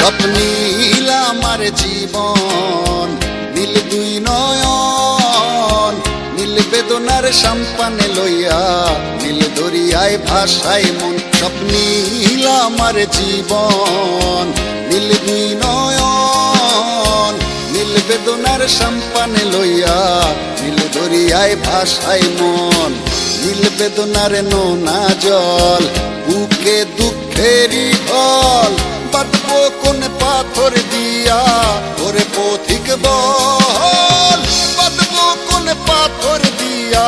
স্বপ্নীল আমার জীবন, নীল দুই নয়ন, নীল বেদনার সম্পানে লইয়া, নীল দরিয়ায় ভাসায় মন। স্বপ্নীল আমার জীবন, নীল দুই নয়ন, নীল বেদনার সম্পানে লইয়া, নীল দরিয়ায় ভাসায় মন। নীল বেদনার নোনা জল, বুকে দুঃখেরই ঢল, বাঁধবো কোন পাথর দিয়া ওরে পথিক বল, বাঁধবো কোন পাথর দিয়া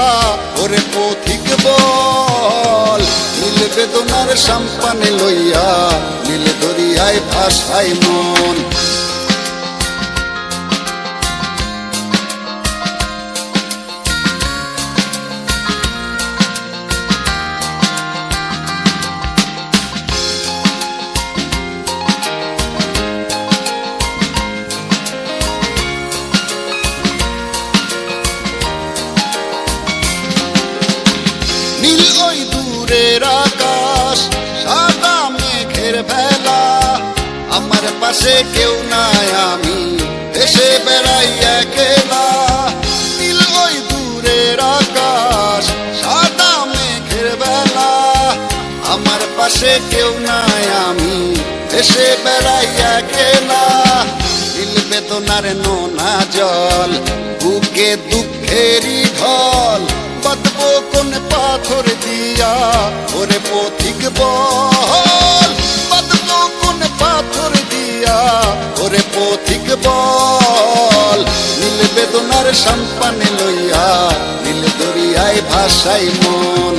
ওরে পথিক বল। নীল বেদনার সম্পানে লইয়া, নীল দরিয়ায় ভাসায় মন। নীল ওই দূরের আকাশ, সাদা মেঘের ভেলা, আমার পাশে কেউ নাই, আমি দেশে বেড়াই একলা। নীল ওই দূরের আকাশ, সাদা মেঘের ভেলা, আমার পাশে কেউ নাই, আমি দেশে বেড়াই একলা। নীল বেদনার নোনা জল, বুকে দুঃখেরই ঢল, বাঁধবো কোন পাথর দিয়া ওরে পথিক বল, বাঁধবো কোন পাথর দিয়া ওরে পথিক বল। নীল বেদনার সম্পানে লইয়া, নীল দরিয়ায় ভাসায় মন।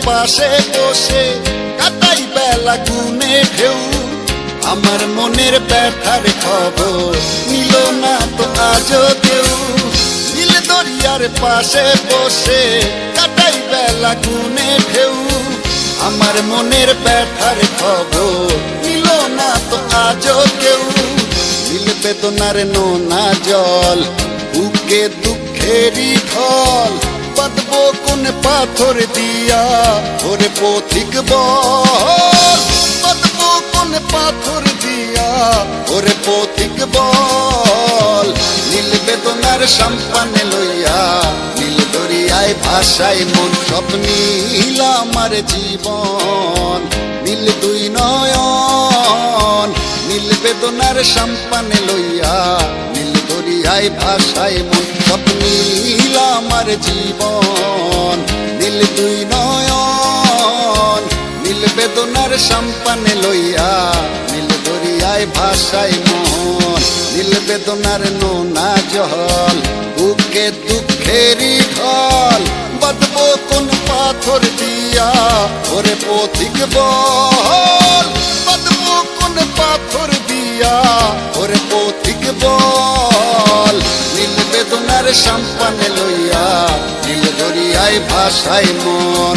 পাশে বসে কাটাই বেলা গুনে ঢেউ, আমার মনের ব্যথার খবর নিল না তো আজও কেউ। নীল দরিয়ার পাশে বসে কাটাই বেলা গুনে ঢেউ, আমার মনের ব্যথার খবর নিল না তো আজও কেউ। নীল বেদনার নোনা জল, বুকে দুঃখেরই ঢল, বাঁধবো কোন পাথর দিয়া ওরে পথিক বল, বাঁধবো কোন পাথর দিয়া ওরে পথিক বল। নীল বেদনার সম্পানে লইয়া, নীল দরিয়ায় ভাসায় মন। স্বপ্নীল আমার জীবন, নীল দুই নয়ন, নীল বেদনার সম্পানে লইয়া, নীল দরিয়ায় ভাসায় মন। স্বপ্নীল আমার জীবন, নীল দুই নয়ন, নীল বেদনার সম্পানে লইয়া, নীল দরিয়ায় ভাসায় মন। নীল বেদনার নোনা জল, বুকে দুঃখেরই ঢল, বাঁধবো কোন পাথর দিয়া ওরে পথিক বল, বাঁধবো কোন পাথর দিয়া ওরে পথিক বল। নীল বেদনার সম্পানে লইয়া, নীল দরিয়ায় ভাসায় মন।